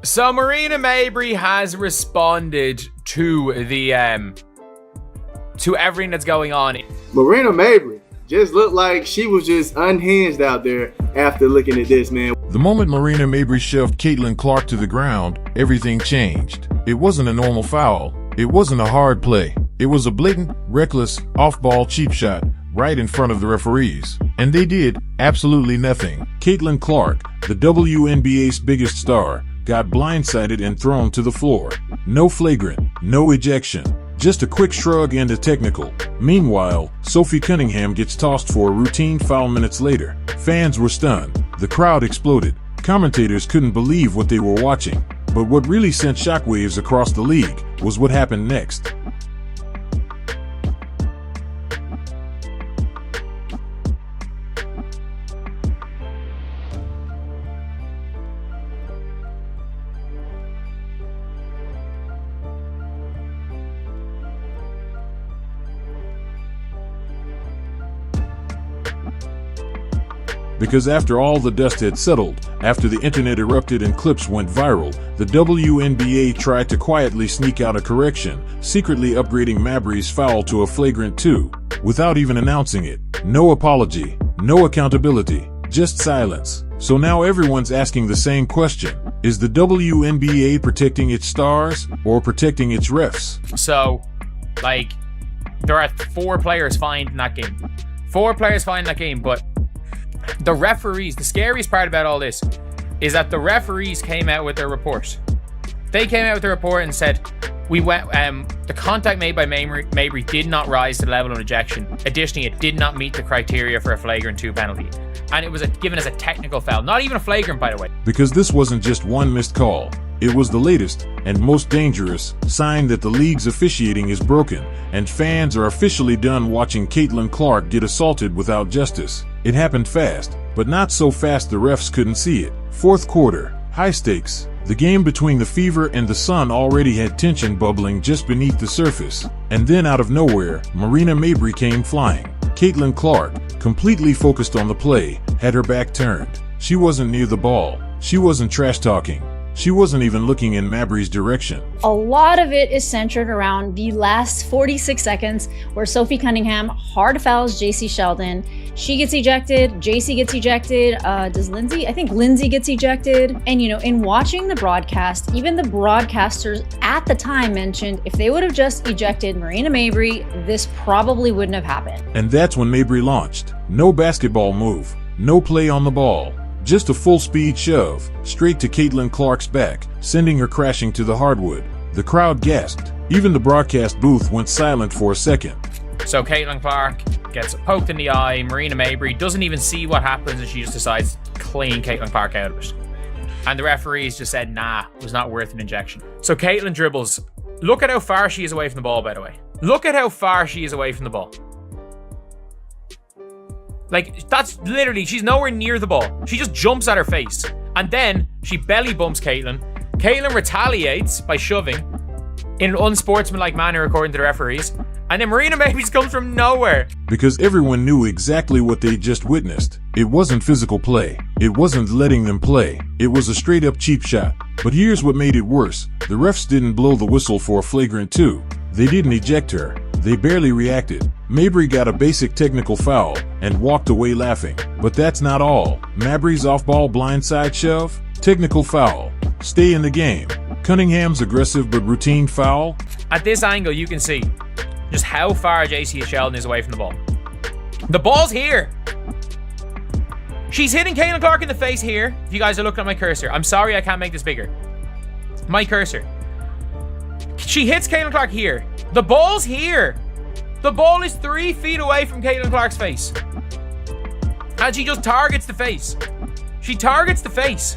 So Marina Mabrey has responded to the to everything that's going on. Marina Mabrey just looked like she was just unhinged out there after looking at this, man. The moment Marina Mabrey shoved Caitlin Clark to the ground, everything changed. It wasn't a normal foul. It wasn't a hard play. It was a blatant, reckless, off-ball cheap shot right in front of the referees. And they did absolutely nothing. Caitlin Clark, the WNBA's biggest star, got blindsided and thrown to the floor. No flagrant, no ejection, just a quick shrug and a technical. Meanwhile, Sophie Cunningham gets tossed for a routine foul minutes later. Fans were stunned. The crowd exploded. Commentators couldn't believe what they were watching. But what really sent shockwaves across the league was what happened next. Because after all the dust had settled, after the internet erupted and clips went viral, the WNBA tried to quietly sneak out a correction, secretly upgrading Mabry's foul to a flagrant 2, without even announcing it. No apology, no accountability, just silence. So now everyone's asking the same question. Is the WNBA protecting its stars or protecting its refs? So, there are 4 players fined in that game. 4 players fined in that game, but the referees, the scariest part about all this is that the referees came out with their report. They came out with a report and said, the contact made by Mabry did not rise to the level of ejection. Additionally, it did not meet the criteria for a flagrant 2 penalty. And it was given as a technical foul. Not even a flagrant, by the way. Because this wasn't just one missed call. It was the latest and most dangerous sign that the league's officiating is broken, and fans are officially done watching Caitlin Clark get assaulted without justice. It happened fast, but not so fast the refs couldn't see it. Fourth quarter, high stakes. The game between the Fever and the Sun already had tension bubbling just beneath the surface. And then out of nowhere, Marina Mabrey came flying. Caitlin Clark, completely focused on the play, had her back turned. She wasn't near the ball. She wasn't trash talking. She wasn't even looking in Mabry's direction. A lot of it is centered around the last 46 seconds where Sophie Cunningham hard fouls JC Sheldon. She gets ejected, JC gets ejected, does Lindsay? I think Lindsay gets ejected. And in watching the broadcast, even the broadcasters at the time mentioned if they would have just ejected Marina Mabrey, this probably wouldn't have happened. And that's when Mabry launched. No basketball move, no play on the ball. Just a full-speed shove, straight to Caitlin Clark's back, sending her crashing to the hardwood. The crowd gasped. Even the broadcast booth went silent for a second. So Caitlin Clark gets poked in the eye. Marina Mabrey doesn't even see what happens, and she just decides to clean Caitlin Clark out of it. And the referees just said, nah, it was not worth an injection. So Caitlin dribbles. Look at how far she is away from the ball, by the way. Look at how far she is away from the ball. That's literally, she's nowhere near the ball. She just jumps at her face. And then she belly bumps Caitlin. Caitlin retaliates by shoving in an unsportsmanlike manner, according to the referees. And then Marina Mabrey comes from nowhere. Because everyone knew exactly what they just witnessed. It wasn't physical play. It wasn't letting them play. It was a straight up cheap shot. But here's what made it worse. The refs didn't blow the whistle for a flagrant 2. They didn't eject her. They barely reacted. Mabrey got a basic technical foul and walked away laughing. But that's not all. Mabry's off-ball blindside shove, technical foul. Stay in the game. Cunningham's aggressive but routine foul. At this angle, you can see just how far JC Sheldon is away from the ball. The ball's here. She's hitting Caitlin Clark in the face here. If you guys are looking at my cursor. I'm sorry I can't make this bigger. My cursor. She hits Caitlin Clark here. The ball's here. The ball is 3 feet away from Caitlin Clark's face. And she just targets the face. She targets the face.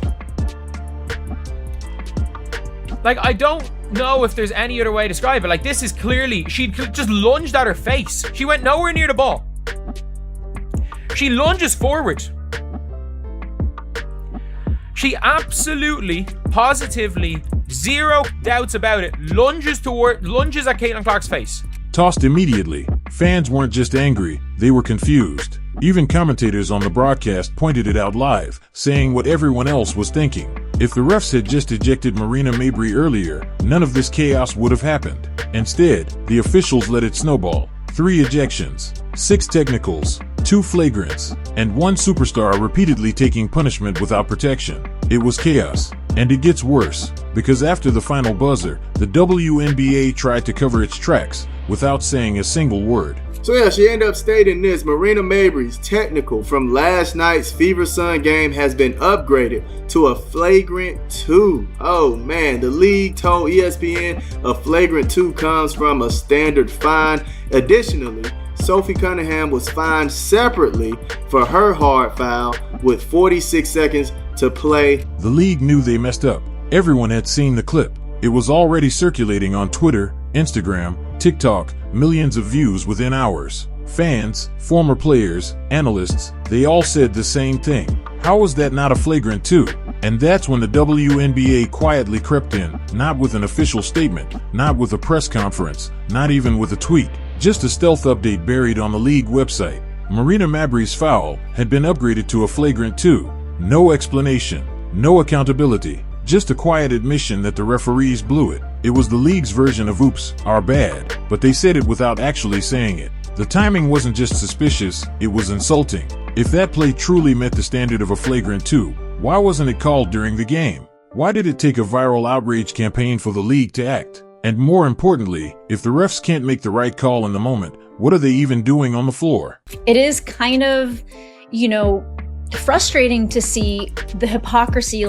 I don't know if there's any other way to describe it. This is clearly, she just lunged at her face. She went nowhere near the ball. She lunges forward. She absolutely, positively, zero doubts about it, lunges at Caitlin Clark's face. Tossed immediately. Fans weren't just angry, they were confused. Even commentators on the broadcast pointed it out live, saying what everyone else was thinking. If the refs had just ejected Marina Mabrey earlier, none of this chaos would have happened. Instead, the officials let it snowball. 3 ejections, 6 technicals, 2 flagrants, and 1 superstar repeatedly taking punishment without protection. It was chaos. And it gets worse, because after the final buzzer, the WNBA tried to cover its tracks without saying a single word. So yeah, she ended up stating this: Marina Mabrey's technical from last night's Fever Sun game has been upgraded to a flagrant 2. Oh man, the league told ESPN a flagrant 2 comes from a standard fine. Additionally, Sophie Cunningham was fined separately for her hard foul with 46 seconds to play. The league knew they messed up. Everyone had seen the clip. It was already circulating on Twitter, Instagram, TikTok, millions of views within hours. Fans, former players, analysts, they all said the same thing. How was that not a flagrant 2? And that's when the WNBA quietly crept in, not with an official statement, not with a press conference, not even with a tweet. Just a stealth update buried on the league website. Marina Mabrey's foul had been upgraded to a flagrant 2. No explanation, no accountability, just a quiet admission that the referees blew it. It was the league's version of oops, our bad, but they said it without actually saying it. The timing wasn't just suspicious, it was insulting. If that play truly met the standard of a flagrant 2, why wasn't it called during the game? Why did it take a viral outrage campaign for the league to act? And more importantly, if the refs can't make the right call in the moment, what are they even doing on the floor? It is kind of, frustrating to see the hypocrisy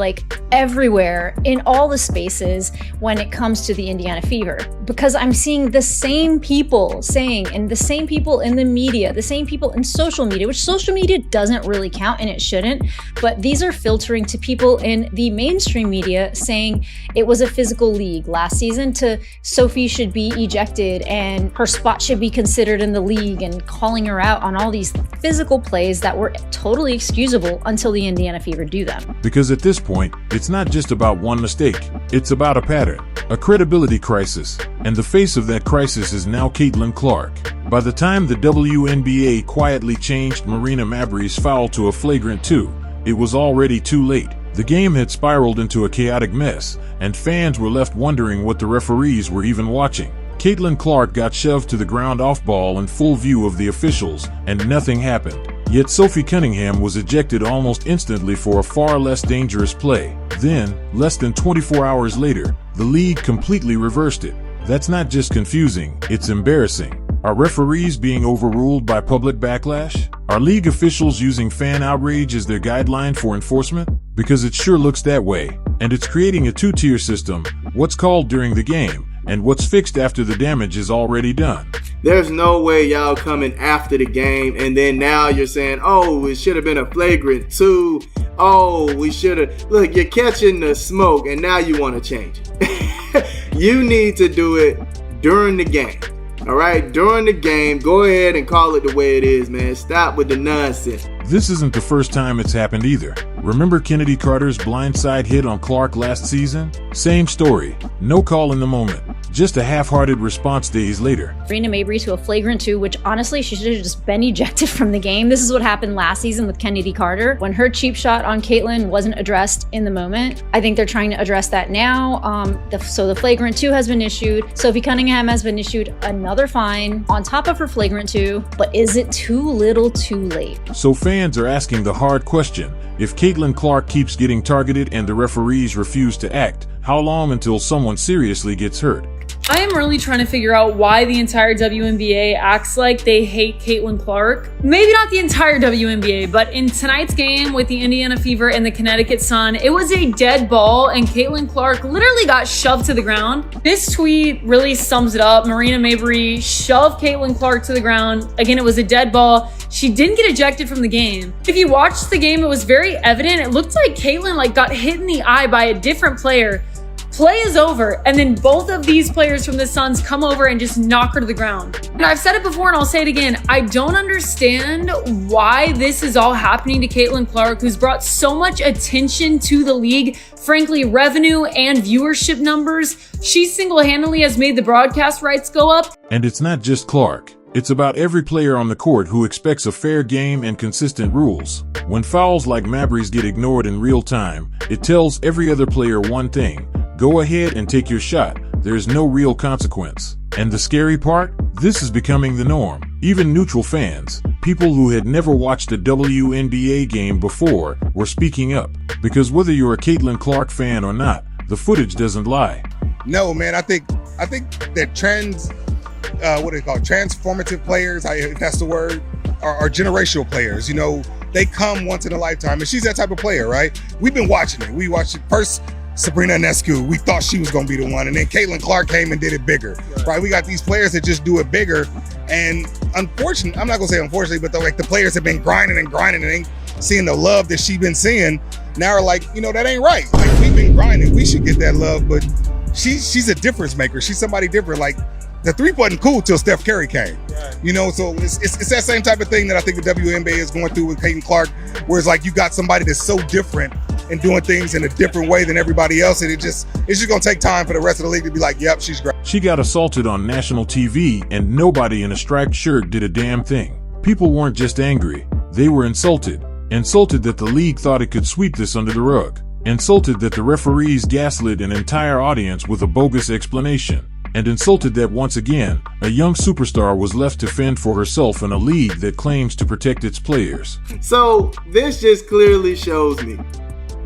everywhere in all the spaces when it comes to the Indiana Fever, because I'm seeing the same people saying, and the same people in the media, the same people in social media, which social media doesn't really count and it shouldn't, but these are filtering to people in the mainstream media saying it was a physical league last season to Sophie should be ejected and her spot should be considered in the league, and calling her out on all these physical plays that were totally excusable until the Indiana Fever do them. Because at this point, it's not just about one mistake. It's about a pattern, a credibility crisis. And the face of that crisis is now Caitlin Clark. By the time the WNBA quietly changed Marina Mabrey's foul to a flagrant 2, it was already too late. The game had spiraled into a chaotic mess, and fans were left wondering what the referees were even watching. Caitlin Clark got shoved to the ground off ball in full view of the officials, and nothing happened. Yet Sophie Cunningham was ejected almost instantly for a far less dangerous play. Then, less than 24 hours later, the league completely reversed it. That's not just confusing, it's embarrassing. Are referees being overruled by public backlash? Are league officials using fan outrage as their guideline for enforcement? Because it sure looks that way. And it's creating a 2-tier system: what's called during the game, and what's fixed after the damage is already done. There's no way y'all coming after the game and then now you're saying, oh, it should have been a flagrant 2. Oh, we should have. Look, you're catching the smoke and now you want to change it. You need to do it during the game. All right, during the game, go ahead and call it the way it is, man. Stop with the nonsense. This isn't the first time it's happened either. Remember Kennedy Carter's blindside hit on Clark last season? Same story. No call in the moment. Just a half-hearted response days later. Marina Mabrey to a flagrant 2, which honestly, she should have just been ejected from the game. This is what happened last season with Kennedy Carter, when her cheap shot on Caitlin wasn't addressed in the moment. I think they're trying to address that now. So the flagrant 2 has been issued. Sophie Cunningham has been issued another fine on top of her flagrant 2. But is it too little too late? So fans are asking the hard question. If Caitlin Clark keeps getting targeted and the referees refuse to act, how long until someone seriously gets hurt? I am really trying to figure out why the entire WNBA acts like they hate Caitlin Clark. Maybe not the entire WNBA, but in tonight's game with the Indiana Fever and the Connecticut Sun, it was a dead ball and Caitlin Clark literally got shoved to the ground. This tweet really sums it up. Marina Mabrey shoved Caitlin Clark to the ground. Again, it was a dead ball. She didn't get ejected from the game. If you watched the game, it was very evident. It looked like Caitlin got hit in the eye by a different player. Play is over, and then both of these players from the Suns come over and just knock her to the ground. And I've said it before and I'll say it again, I don't understand why this is all happening to Caitlin Clark, who's brought so much attention to the league, frankly, revenue and viewership numbers. She single-handedly has made the broadcast rights go up. And it's not just Clark. It's about every player on the court who expects a fair game and consistent rules. When fouls like Mabry's get ignored in real time, it tells every other player one thing: go ahead and take your shot. There's no real consequence. And the scary part? This is becoming the norm. Even neutral fans, people who had never watched a WNBA game before, were speaking up. Because whether you're a Caitlin Clark fan or not, the footage doesn't lie. No, man, I think that transformative players, if that's the word, are generational players. You know, they come once in a lifetime, and she's that type of player, right? We've been watching it. We watched it first. Sabrina Ionescu, we thought she was going to be the one, and then Caitlin Clark came and did it bigger, right? We got these players that just do it bigger, and unfortunately, I'm not going to say unfortunately, but the players have been grinding and ain't seeing the love that she's been seeing. Now are like, you know, that ain't right. Like, we've been grinding, we should get that love, but she's a difference maker. She's somebody different. Like, the three wasn't cool till Steph Curry came, you know. So it's that same type of thing that I think the WNBA is going through with Caitlin Clark, where it's like you got somebody that's so different and doing things in a different way than everybody else, and it's just gonna take time for the rest of the league to be like, yep, she's great. She got assaulted on national TV, and nobody in a striped shirt did a damn thing. People weren't just angry; they were insulted. Insulted that the league thought it could sweep this under the rug. Insulted that the referees gaslit an entire audience with a bogus explanation. And insulted that once again, a young superstar was left to fend for herself in a league that claims to protect its players. So this just clearly shows me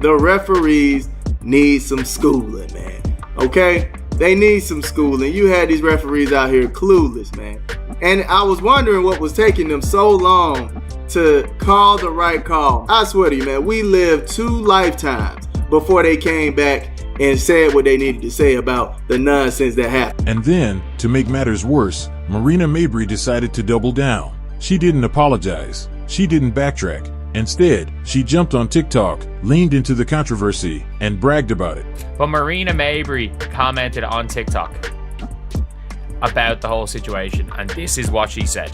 the referees need some schooling, man. Okay? They need some schooling. You had these referees out here clueless, man. And I was wondering what was taking them so long to call the right call. I swear to you, man, we lived 2 lifetimes before they came back and said what they needed to say about the nonsense that happened. And then, to make matters worse, Marina Mabrey decided to double down. She didn't apologize. She didn't backtrack. Instead, she jumped on TikTok, leaned into the controversy, and bragged about it. But Marina Mabrey commented on TikTok about the whole situation, and this is what she said.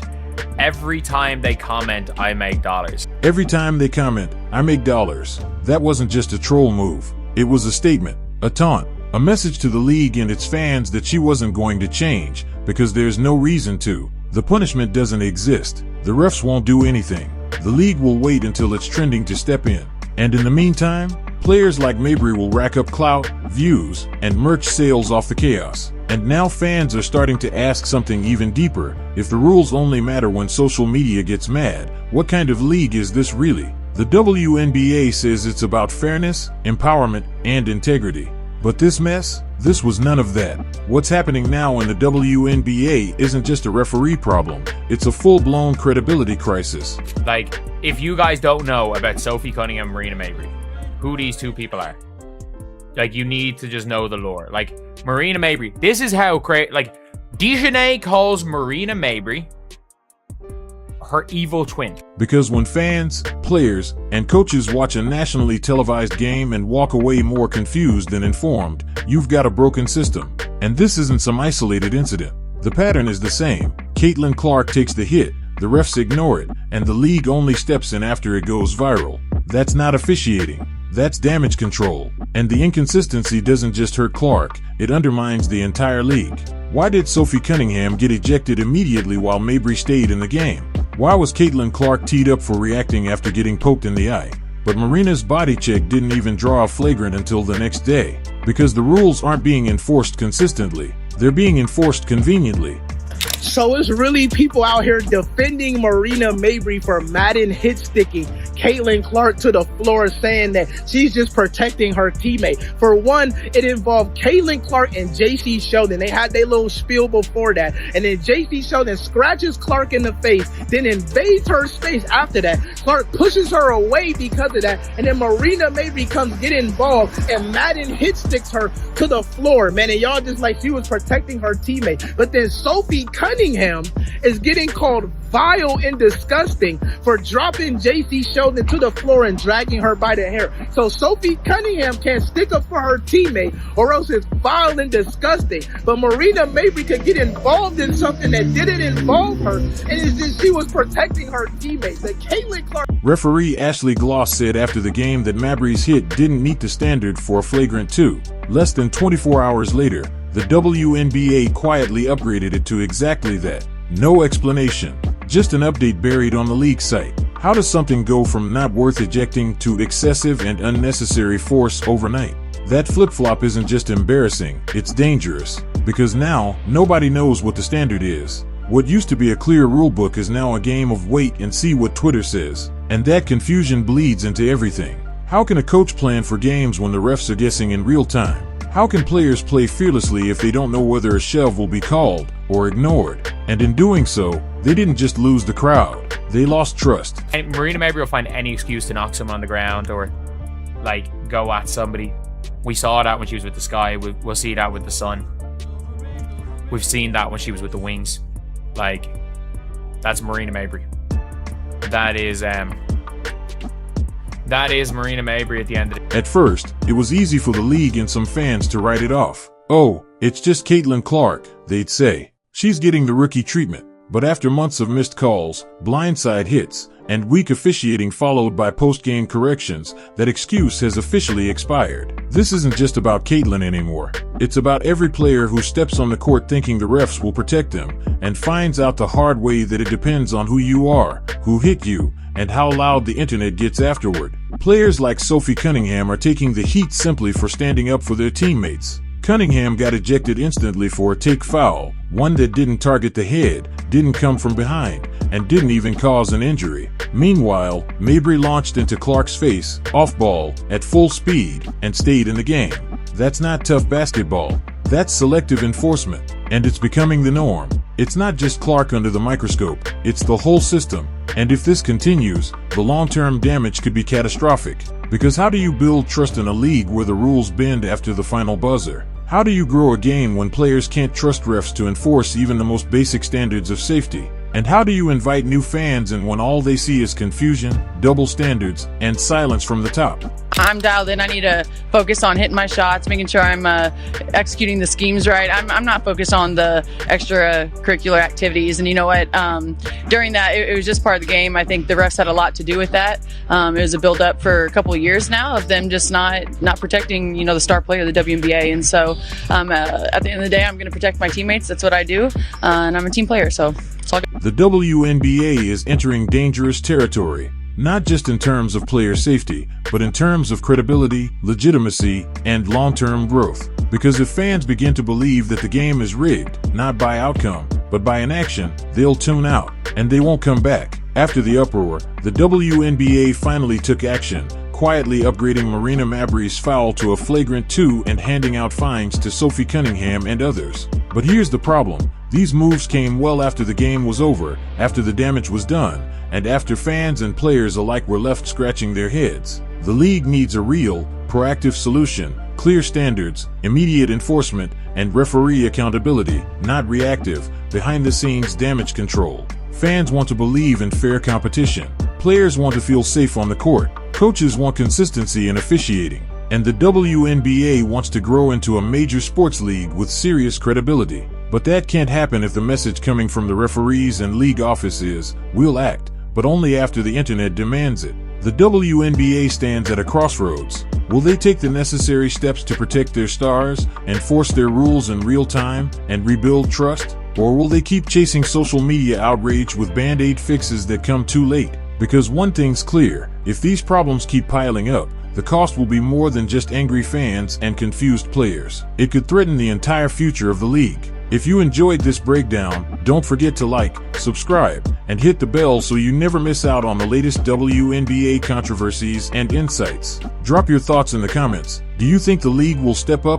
Every time they comment, I make dollars. Every time they comment, I make dollars. That wasn't just a troll move. It was a statement, a taunt, a message to the league and its fans that she wasn't going to change because there's no reason to. The punishment doesn't exist. The refs won't do anything. The league will wait until it's trending to step in. And in the meantime, players like Mabry will rack up clout, views, and merch sales off the chaos. And now fans are starting to ask something even deeper. If the rules only matter when social media gets mad, what kind of league is this really? The WNBA says it's about fairness, empowerment, and integrity. But this mess? This was none of that. What's happening now in the WNBA isn't just a referee problem. It's a full-blown credibility crisis. Like, if you guys don't know about Sophie Cunningham and Marina Mabrey, who these two people are, like, you need to just know the lore. Like, Marina Mabrey, this is how Dejanay calls Marina Mabrey her evil twin. Because when fans, players, and coaches watch a nationally televised game and walk away more confused than informed, you've got a broken system. And this isn't some isolated incident. The pattern is the same. Caitlin Clark takes the hit, the refs ignore it, and the league only steps in after it goes viral. That's not officiating. That's damage control. And the inconsistency doesn't just hurt Clark, it undermines the entire league. Why did Sophie Cunningham get ejected immediately while Mabry stayed in the game? Why was Caitlin Clark teed up for reacting after getting poked in the eye? But Marina's body check didn't even draw a flagrant until the next day. Because the rules aren't being enforced consistently. They're being enforced conveniently. So it's really people out here defending Marina Mabrey for Madden hit sticking Caitlin Clark to the floor, saying that she's just protecting her teammate. For one, it involved Caitlin Clark and JC Sheldon. They had their little spiel before that. And then JC Sheldon scratches Clark in the face, then invades her space after that. Clark pushes her away because of that. And then Marina Mabrey comes get involved and Madden hit sticks her to the floor, man. And y'all just like she was protecting her teammate. But then Sophie Cunningham is getting called vile and disgusting for dropping JC Sheldon to the floor and dragging her by the hair. So Sophie Cunningham can't stick up for her teammate, or else it's vile and disgusting. But Marina Mabrey could get involved in something that didn't involve her, and it's just she was protecting her teammate. The Caitlin Clark. Referee Ashley Gloss said after the game that Mabry's hit didn't meet the standard for a flagrant 2. Less than 24 hours later, the WNBA quietly upgraded it to exactly that. No explanation. Just an update buried on the league site. How does something go from not worth ejecting to excessive and unnecessary force overnight? That flip-flop isn't just embarrassing, it's dangerous. Because now, nobody knows what the standard is. What used to be a clear rulebook is now a game of wait and see what Twitter says. And that confusion bleeds into everything. How can a coach plan for games when the refs are guessing in real time? How can players play fearlessly if they don't know whether a shove will be called or ignored? And in doing so, they didn't just lose the crowd, they lost trust. And Marina Mabrey will find any excuse to knock someone on the ground or, like, go at somebody. We saw that when she was with the Sky. We'll see that with the Sun. We've seen that when she was with the Wings. Like, that's Marina Mabrey. That is Marina Mabrey at the end of the day. At first, it was easy for the league and some fans to write it off. Oh, it's just Caitlin Clark, they'd say. She's getting the rookie treatment. But after months of missed calls, blindside hits, and weak officiating followed by post-game corrections, that excuse has officially expired. This isn't just about Caitlin anymore. It's about every player who steps on the court thinking the refs will protect them, and finds out the hard way that it depends on who you are, who hit you, and how loud the internet gets afterward. Players like Sophie Cunningham are taking the heat simply for standing up for their teammates. Cunningham got ejected instantly for a take foul, one that didn't target the head, didn't come from behind, and didn't even cause an injury. Meanwhile, Mabry launched into Clark's face, off ball, at full speed, and stayed in the game. That's not tough basketball. That's selective enforcement, and it's becoming the norm. It's not just Clark under the microscope, it's the whole system. And if this continues, the long-term damage could be catastrophic. Because how do you build trust in a league where the rules bend after the final buzzer? How do you grow a game when players can't trust refs to enforce even the most basic standards of safety? And how do you invite new fans in when all they see is confusion, double standards, and silence from the top? I'm dialed in. I need to focus on hitting my shots, making sure I'm executing the schemes right. I'm not focused on the extracurricular activities. And you know what? During that, it was just part of the game. I think the refs had a lot to do with that. It was a build-up for a couple of years now of them just not protecting, the star player of the WNBA. And so at the end of the day, I'm going to protect my teammates. That's what I do. And I'm a team player, so it's all good. The WNBA is entering dangerous territory. Not just in terms of player safety, but in terms of credibility, legitimacy, and long-term growth. Because if fans begin to believe that the game is rigged, not by outcome, but by inaction, they'll tune out, and they won't come back. After the uproar, the WNBA finally took action, quietly upgrading Marina Mabrey's foul to a flagrant 2 and handing out fines to Sophie Cunningham and others. But here's the problem. These moves came well after the game was over, after the damage was done, and after fans and players alike were left scratching their heads. The league needs a real, proactive solution, clear standards, immediate enforcement, and referee accountability, not reactive, behind-the-scenes damage control. Fans want to believe in fair competition. Players want to feel safe on the court. Coaches want consistency in officiating. And the WNBA wants to grow into a major sports league with serious credibility. But that can't happen if the message coming from the referees and league office is, "We'll act," but only after the internet demands it. The WNBA stands at a crossroads. Will they take the necessary steps to protect their stars, enforce their rules in real time, and rebuild trust? Or will they keep chasing social media outrage with band-aid fixes that come too late? Because one thing's clear, if these problems keep piling up, the cost will be more than just angry fans and confused players. It could threaten the entire future of the league. If you enjoyed this breakdown, don't forget to like, subscribe, and hit the bell so you never miss out on the latest WNBA controversies and insights. Drop your thoughts in the comments. Do you think the league will step up